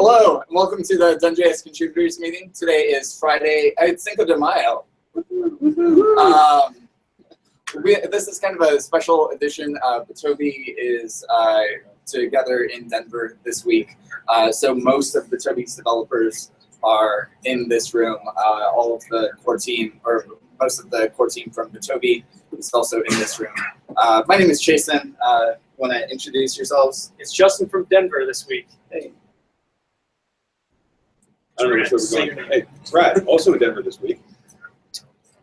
Hello, and welcome to the DoneJS contributors meeting. Today is Friday, Cinco de Mayo. This is kind of a special edition. Toby is together in Denver this week, so most of Toby's developers are in this room. All of the core team, or most of the core team from Toby is also in this room. My name is Jason. Want to introduce yourselves? It's Justin from Denver this week. Hey. I don't know which way we're going. Hey, Brad, also in Denver this week.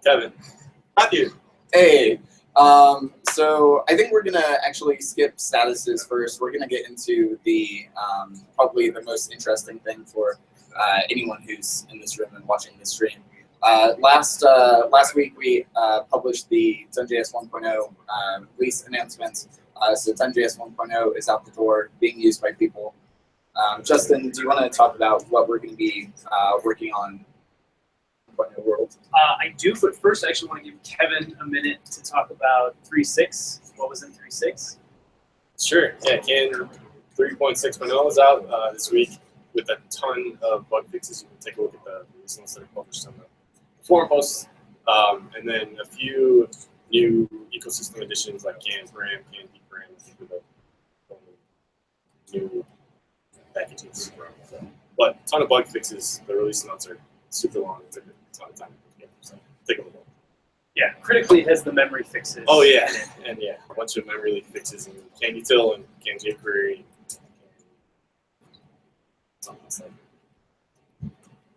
Kevin. Matthew. Hey. So I think we're gonna actually skip statuses first. We're gonna get into the probably the most interesting thing for anyone who's in this room and watching this stream. Last week we published the DoneJS 1.0 release announcement. So DoneJS 1.0 is out the door, being used by people. Justin, do you want to talk about what we're going to be working on in the world? I do, but first I actually want to give Kevin a minute to talk about 3.6. What was in 3.6? Sure. Yeah, Can 3.6.0 is out this week with a ton of bug fixes. You can take a look at the release notes that are published on the forum posts, and then a few new ecosystem additions like Can Param, Can Param. I think are the new packages. But a ton of bug fixes. The release notes are super long. It took a ton of time to put together. So take a look. Yeah, critically it has the memory fixes. Oh yeah, and yeah, a bunch of memory leak fixes and Can Util and Can jQuery.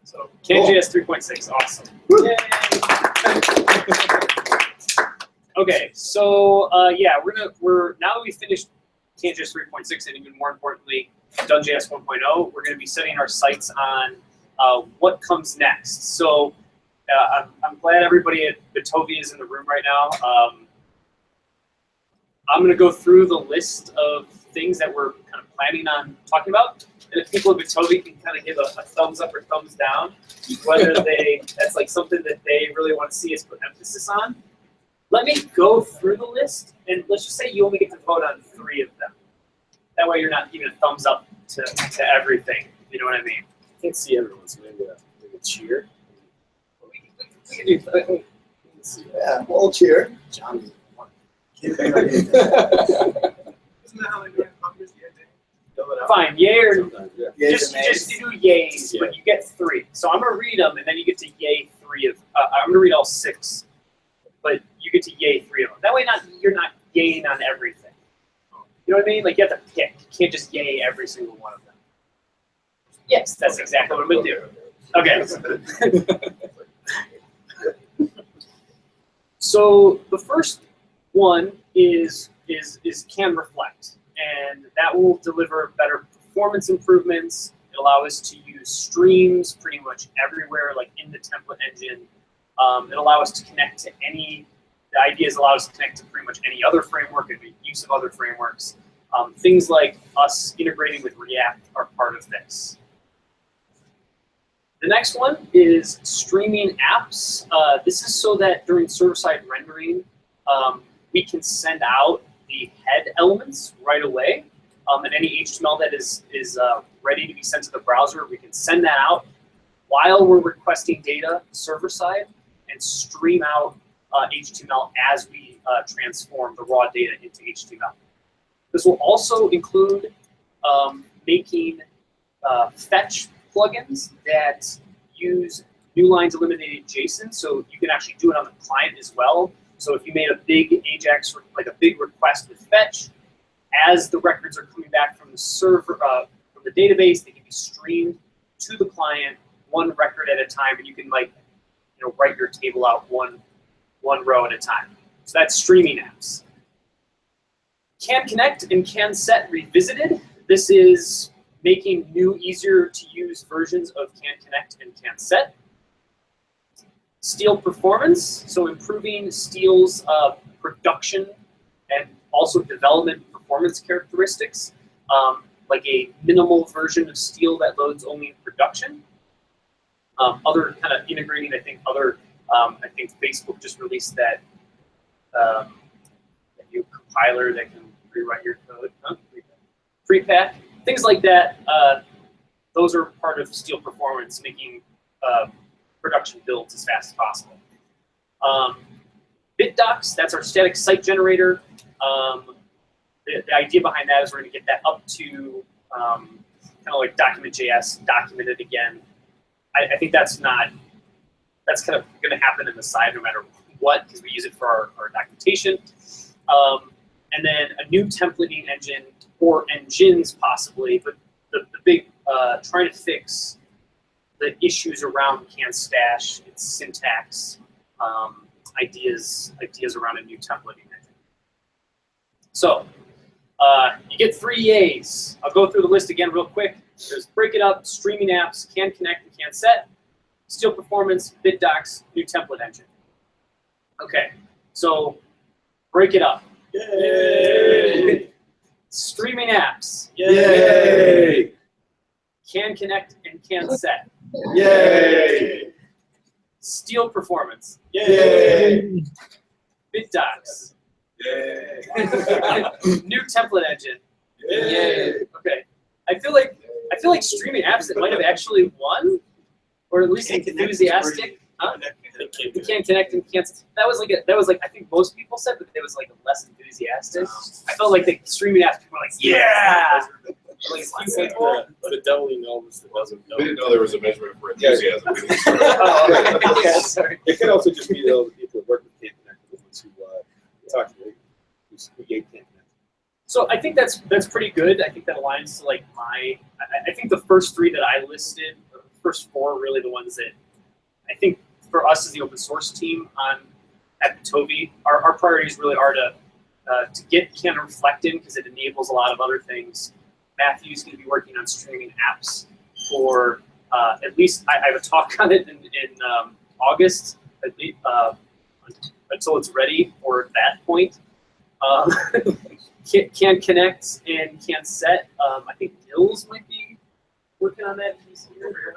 So CanJS 3.6, awesome. Yay! Okay, so yeah, we're now that we finished CanJS 3.6 and even more importantly, DoneJS 1.0, we're going to be setting our sights on what comes next. So I'm glad everybody at Toby is in the room right now. I'm going to go through the list of things that we're kind of planning on talking about. And if people at Toby can kind of give a thumbs up or thumbs down, whether that's like something that they really want to see us put emphasis on. Let me go through the list, and let's just say you only get to vote on 3 of them. That way you're not giving a thumbs up to everything. You know what I mean? I can't see everyone, so maybe a cheer. We can do that. Yeah, we'll cheer. Johnny. Isn't that how they do it? Fine, yay or Yeah, just do yays, Yeah. but you get 3. So I'm gonna read them, and then you get to yay 3 of. I'm gonna read all 6, but you get to yay 3 of them. That way, you're not yaying on everything. You know what I mean? Like you have to pick. You can't just yay every single one of them. Yes, that's exactly what I'm gonna do. Okay. So the first one is Can Reflect. And that will deliver better performance improvements. It'll allow us to use streams pretty much everywhere, like in the template engine. It'll allow us to connect to the ideas allow us to connect to pretty much any other framework and make use of other frameworks. Things like us integrating with React are part of this. The next one is streaming apps. This is so that during server-side rendering, we can send out the head elements right away, and any HTML that is ready to be sent to the browser, we can send that out while we're requesting data server side and stream out HTML as we transform the raw data into HTML. This will also include making fetch plugins that use new lines eliminated JSON, so you can actually do it on the client as well. So if you made a big AJAX, like a big request with fetch, as the records are coming back from the server, from the database, they can be streamed to the client, one record at a time, and you can write your table out one row at a time. So that's streaming apps. Can Connect and Can Set Revisited. This is making new, easier to use versions of Can Connect and Can Set. Steel performance, so improving Steel's production and also development performance characteristics, like a minimal version of Steel that loads only in production. Other kind of integrating, I think Facebook just released that new compiler that can rewrite your code, prepack, things like that. those are part of Steel Performance, making production builds as fast as possible. BitDocs, that's our static site generator. The idea behind that is we're going to get that up to kind of like DocumentJS, documented again. I think that's kind of going to happen in the side no matter what, because we use it for our documentation. And then a new templating engine, or engines possibly, but the big, trying to fix the issues around can stash, its syntax, ideas around a new templating engine. So you get 3 Yays. I'll go through the list again real quick. There's break it up, streaming apps, can connect and can set, Steel Performance, BitDocs, new template engine. Okay, so break it up. Yay! Streaming apps. Yay! Can connect and can set. Yay! Steel Performance. Yay! BitDocs. Yay! New template engine. Yay! Okay. I feel like streaming apps that might have actually won, or at least enthusiastic. Huh? We can't connect and can't. That was like I think most people said, but it was like less enthusiastic. I felt like the streaming apps people were like, yeah. Like It's like the devil knows that doesn't know. We didn't know there was a measurement for enthusiasm. We didn't start. Oh, yeah, sorry. It could also just be the people who work with Can't Connect, the ones who talk to me, who gave Can't Connect. So I think that's pretty good. I think that aligns to like my. I think the first 3 that I listed, the first 4 are really the ones that I think for us as the open source team at Toby, our priorities really are to get Can Reflect in because it enables a lot of other things. Matthew's going to be working on streaming apps for at least I have a talk on it in August until it's ready or at that point. Can connect and can set. I think Nils might be working on that. He's here.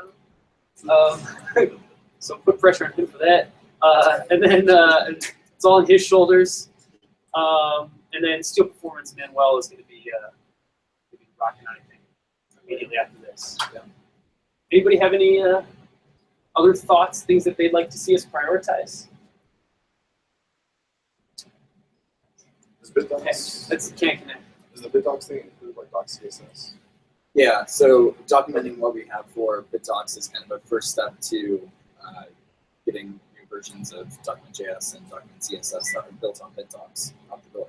So put pressure on him for that. And then it's all on his shoulders. And then Steel Performance, Manuel is going to be rocking on anything immediately after this. Yeah. Anybody have any other thoughts, things that they'd like to see us prioritize? Is BitDocs, That's can't connect. is the BitDocs thing included like Docs CSS? Yeah, so documenting what we have for BitDocs is kind of a first step to getting new versions of DocumentJS and DocumentCSS that are built on BitDocs out the door.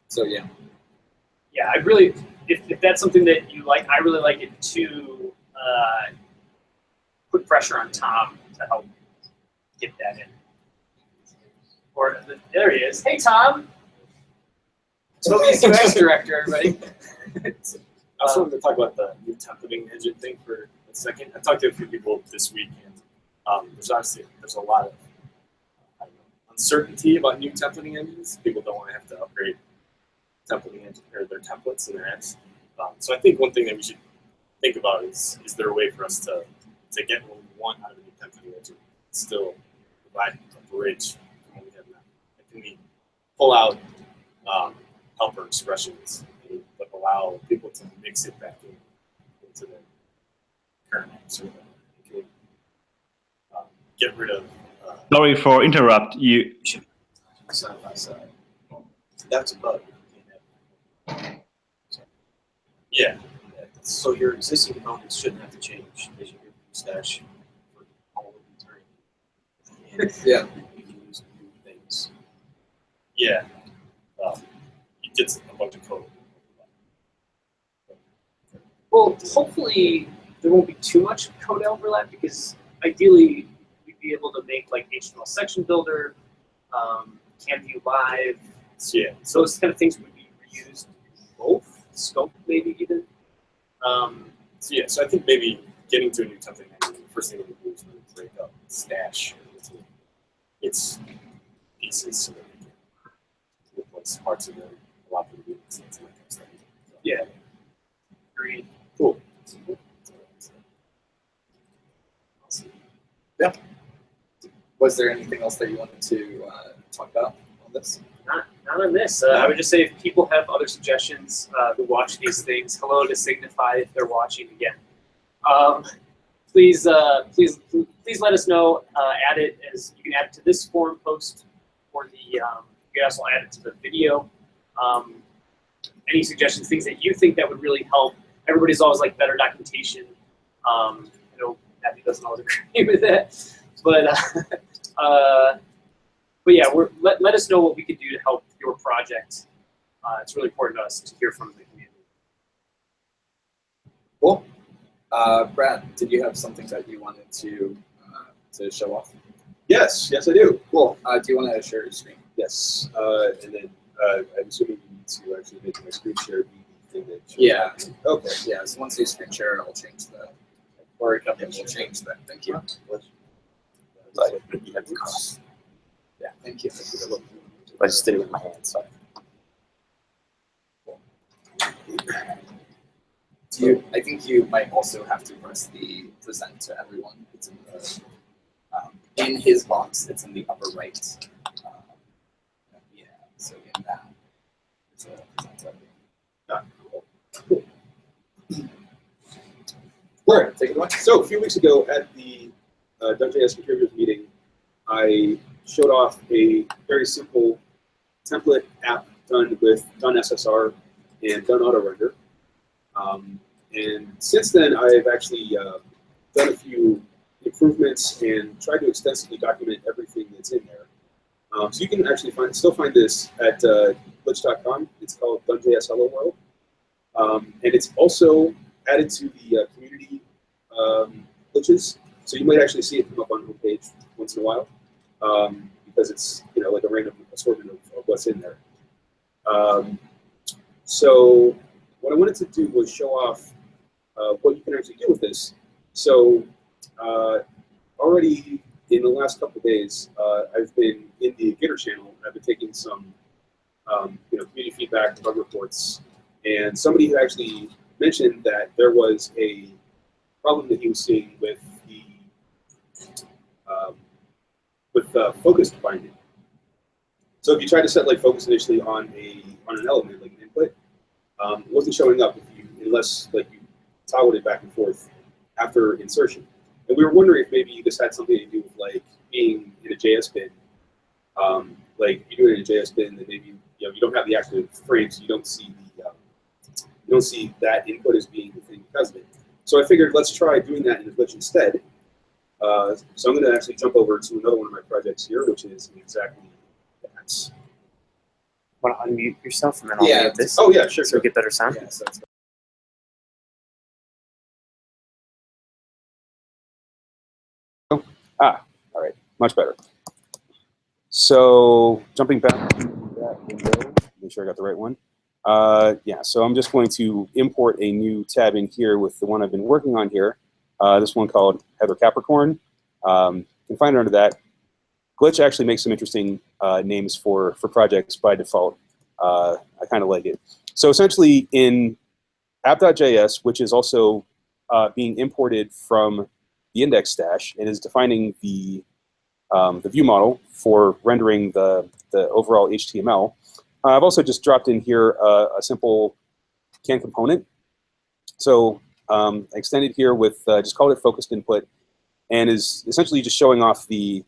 So yeah. Yeah, I really, if that's something that you like, I really like it to put pressure on Tom to help get that in. Or there he is. Hey, Tom. Toby's UX director, everybody. I also wanted to talk about the new templating engine thing for a second. I talked to a few people this week, and there's a lot of uncertainty about new templating engines. People don't want to have to upgrade templating engine or their templates in their apps. So I think one thing that we should think about is there a way for us to get what we want out of a new templating engine, still provide a bridge from what we have now? Can we pull out helper expressions, but allow people to mix it back into their current app? So can we get rid of? Sorry for interrupt you. Side by side. That's a bug. Yeah. So your existing components shouldn't have to change as you stash for all of eternity. And Yeah. you can use new things. Yeah. You did a bunch of code. Well, hopefully there won't be too much code overlap because ideally we'd be able to make like HTML section builder, can view live. So, yeah. So those kind of things would be reused in both, scope maybe even. So I think maybe getting to a new template engine, the first thing we do is really break up stash into its pieces so that we can replace parts of it, allow them to do things and that kind of stuff. Yeah. Agreed. Cool. Yeah. Was there anything else that you wanted to talk about on this? Not on this. I would just say if people have other suggestions who watch these things, hello to Signify if they're watching again. please let us know. Add it as you can add it to this forum post, or the you can also add it to the video. Any suggestions, things that you think that would really help? Everybody's always like better documentation. I know Matthew doesn't always agree with that, but yeah, let us know what we can do to help your project. It's really important to us to hear from the community. Cool. Brad, did you have something that you wanted to show off? Yes, I do. Cool. Do you want to share your screen? Yes, and then I'm assuming you need to actually make my screen share be the thing that. Yeah. Okay. Yeah. So once you screen share, I'll change that. Or a company will change that. Thank you. You have the cost. Yeah. Thank you. I just did it with my hands. So. I think you might also have to press the present to everyone. It's in his box. It's in the upper right. Yeah. So in that. So present to everyone. All right, take it away. So a few weeks ago at the DoneJS contributors meeting, I showed off a very simple template app done with DoneSSR and DoneAutoRender. And since then, I've actually done a few improvements and tried to extensively document everything that's in there. So you can actually still find this at glitch.com. It's called DoneJS Hello World. And it's also added to the community glitches. So you might actually see it come up on the homepage once in a while because it's like a random assortment of what's in there. So what I wanted to do was show off what you can actually do with this. So already in the last couple of days, I've been in the Gitter channel. I've been taking some community feedback, bug reports, and somebody who actually mentioned that there was a problem that he was seeing with the focused binding. So if you try to set like focus initially on an element like an input, it wasn't showing up unless like you toggled it back and forth after insertion. And we were wondering if maybe this had something to do with like being in a JS bin. Like if you do it in a JS bin, then maybe you don't have the active frame, so you don't see that input as being the thing because of it. So I figured let's try doing that in a glitch instead. So I'm going to actually jump over to another one of my projects here, which is exactly that. Want to unmute yourself and then I'll mute this? Oh yeah, sure. So we get better sound. Yeah, so that's All right, much better. So jumping back to that window, make sure I got the right one. Yeah, so I'm just going to import a new tab in here with the one I've been working on here. This one called Heather Capricorn. You can find it under that. Glitch actually makes some interesting names for projects by default. I kind of like it. So essentially in app.js, which is also being imported from the index stash and is defining the view model for rendering the overall HTML, I've also just dropped in here a simple can component. So I extended here with just called it focused input, and is essentially just showing off the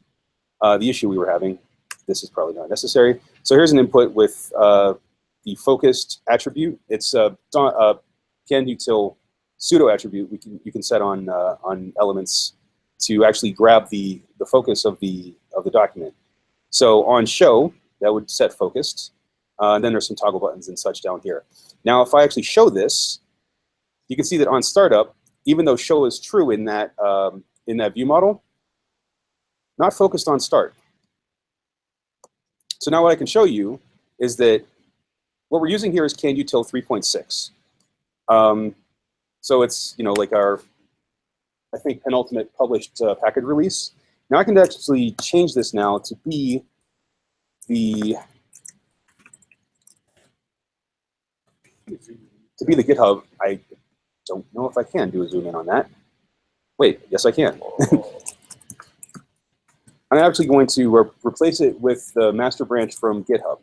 issue we were having. This is probably not necessary. So here's an input with the focused attribute. It's a can-util pseudo attribute you can set on elements to actually grab the focus of the document. So on show, that would set focused. And then there's some toggle buttons and such down here. Now, if I actually show this, you can see that on startup, even though show is true in that view model, not focused on start. So now what I can show you is that what we're using here is can-util 3.6. So it's like our, I think, penultimate published package release. Now I can actually change this now to be the GitHub. I don't know if I can do a zoom in on that. Wait, yes I can. I'm actually going to replace it with the master branch from GitHub.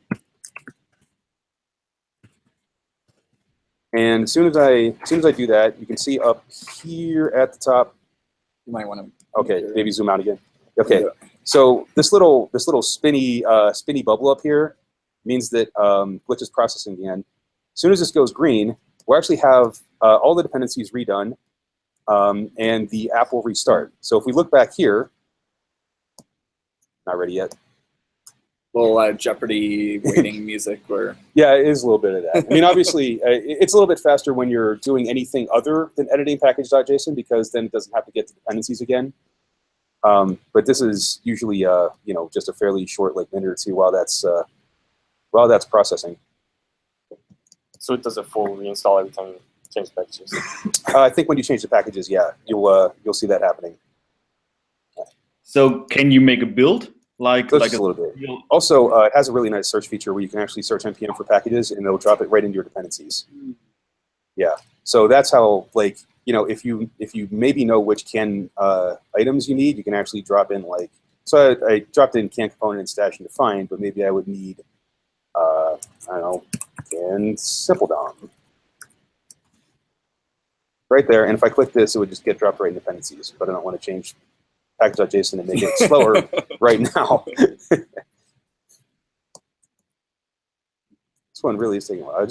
And as soon as I do that, you can see up here at the top. You might want to. Okay, maybe zoom out again. Okay, so this little spinny bubble up here means that Glitch is processing again. As soon as this goes green, we'll actually have all the dependencies redone, and the app will restart. So if we look back here, not ready yet. Little Jeopardy waiting music, or Yeah, it is a little bit of that. I mean, obviously, it's a little bit faster when you're doing anything other than editing package.json, because then it doesn't have to get to dependencies again. But this is usually, just a fairly short, like minute or two while that's processing. So it does a full reinstall every time you change packages. I think when you change the packages, yeah, you'll see that happening. So can you make a build like Just a little bit. Also, it has a really nice search feature where you can actually search npm for packages, and it'll drop it right into your dependencies. Yeah. So that's how, like, if you maybe know which can items you need, you can actually drop in, like. So I dropped in can component and stash and define, but maybe I would need I don't know, can simple DOM. Right there, and if I click this, it would just get dropped right in dependencies, but I don't want to change package.json and make it slower right now. This one really is taking a while. I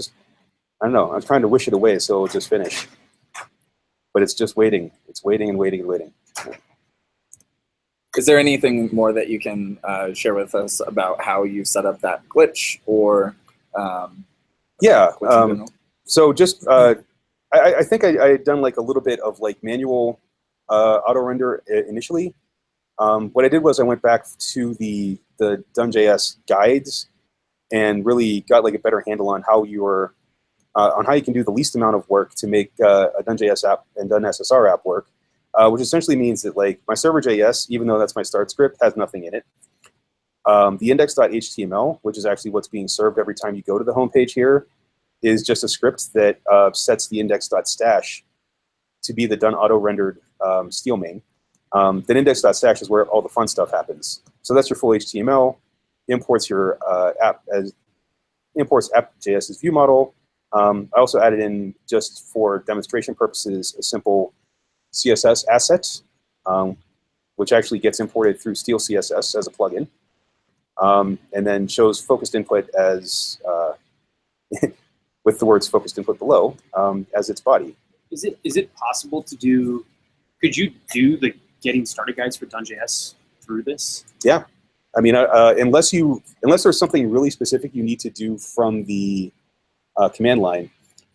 don't know, I'm trying to wish it away so it'll just finish. But it's just waiting. It's waiting and waiting and waiting. is there anything more that you can share with us about how you set up that glitch, or Yeah. glitch in general? So just, I think I had done like a little bit of like manual auto render initially. What I did was I went back to the DoneJS guides and really got like a better handle on how you can do the least amount of work to make a DoneJS app and DoneSSR app work, which essentially means that like my server.js, even though that's my start script, has nothing in it. The index.html, which is actually what's being served every time you go to the homepage here, is just a script that sets the index.stash to be the done auto rendered steel main. Then index.stash is where all the fun stuff happens. So that's your full HTML, imports your imports app.js's view model. I also added in, just for demonstration purposes, a simple CSS asset, which actually gets imported through Steel CSS as a plugin, and then shows focused input as with the words focused input below as its body. Is it possible to do? Could you do the getting started guides for DoneJS through this? Yeah, I mean, unless there's something really specific you need to do from the command line.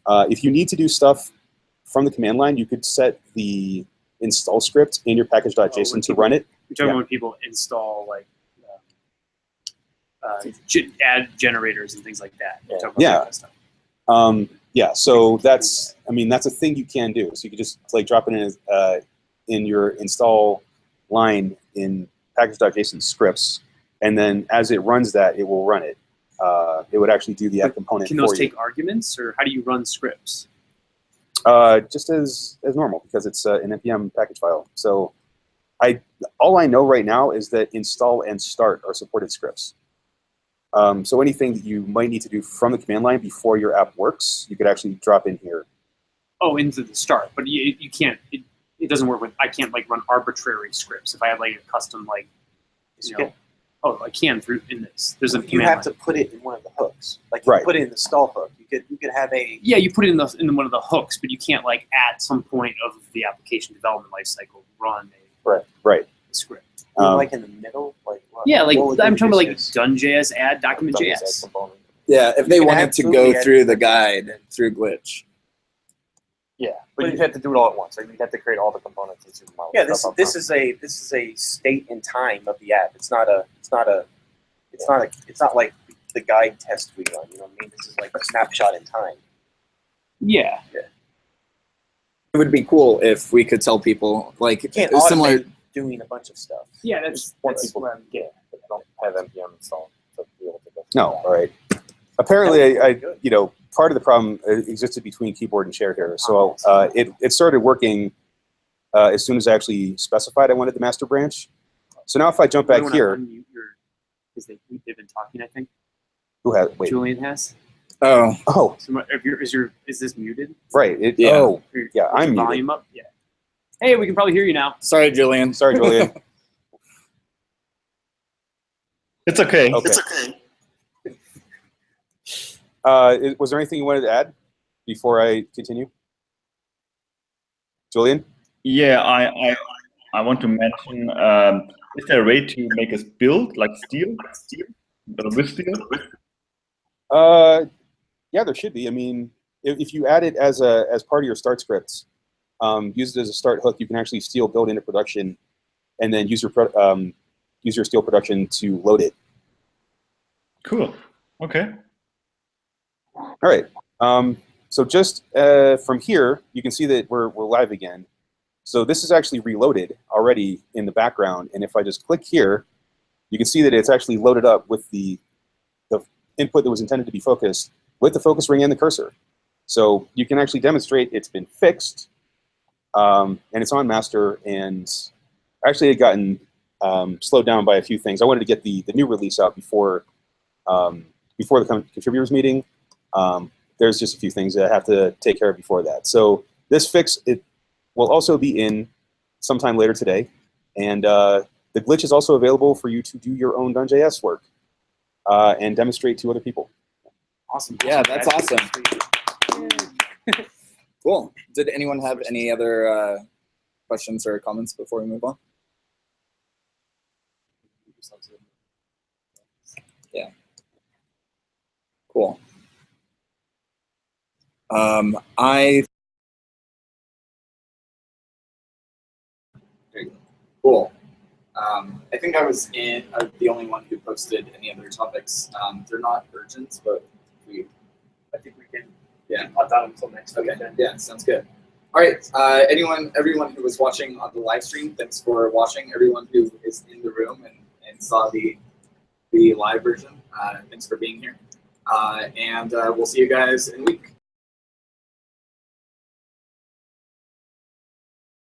If you need to do stuff from the command line, you could set the install script in your package.json to run it. You're talking about when people install like add generators and things like that. You're talking about that kind of stuff. Yeah, so that's a thing you can do. So you could just like drop it in your install line in package.json scripts, and then as it runs that, it will run it. It would actually do the app component for you. Can those take arguments, or how do you run scripts? Just as normal, because it's an npm package file. So all I know right now is that install and start are supported scripts. So anything that you might need to do from the command line before your app works, you could actually drop in here. Oh, into the start, but you can't. It doesn't work with. I can't like run arbitrary scripts if I have like a custom like. Oh, I can through in this. There's a You command have line. to put it in one of the hooks. Like you Right. put it in the stall hook. You could have a Yeah, you put it in one of the hooks, but you can't like at some point of the application development lifecycle run Right. a script. like in the middle. Like what? Yeah, like What would I'm the talking about like use case? DoneJS add DoneJS document.js. component. Yeah, if they You can wanted to absolutely go add- through the guide through glitch. Yeah, but you'd have to do it all at once. Like you'd have to create all the components and supermodels. Yeah, this is a state and time of the app. It's not like the guide test we run. You know what I mean? This is like a snapshot in time. Yeah. It would be cool if we could tell people, like, You can't similar. automate doing a bunch of stuff. Yeah, that's people what I'm getting. that don't have npm installed to be able to go. No, all right. Apparently, part of the problem existed between keyboard and share here. So it started working as soon as I actually specified I wanted the master branch. So now if I jump back here, Because they've been talking, I think. who has, wait, Julian has. Oh, Oh, So is this muted? right. Yeah. Oh, Or- yeah, is I'm the muted. volume up. Yeah. Hey, we can probably hear you now. sorry, Julian. Sorry, Julian. It's okay. Okay. Was there anything you wanted to add before I continue? Julian? Yeah, I want to mention, is there a way to make us build like steel? With steel? Yeah, there should be. I mean, if you add it as part of your start scripts, use it as a start hook, you can actually steal build into production, and then use your steel production to load it. Cool. Okay. All right. So just from here, you can see that we're live again. So this is actually reloaded already in the background, and if I just click here, you can see that it's actually loaded up with the input that was intended to be focused with the focus ring and the cursor. So you can actually demonstrate it's been fixed, and it's on master, and actually it had gotten slowed down by a few things. I wanted to get the new release out before the contributors meeting. There's just a few things that I have to take care of before that. So this fix, it will also be in sometime later today, and the glitch is also available for you to do your own DoneJS work and demonstrate to other people. Awesome. Yeah, that's awesome. Cool. Did anyone have any other questions or comments before we move on? Yeah. Cool. There you go. Cool. I think I was the only one who posted any other topics. They're not urgent, but I think we can yeah. put that until next week. Okay. Then. Yeah, sounds good. All right. Everyone who was watching on the live stream, thanks for watching. Everyone who is in the room and saw the live version, thanks for being here. And we'll see you guys in a week.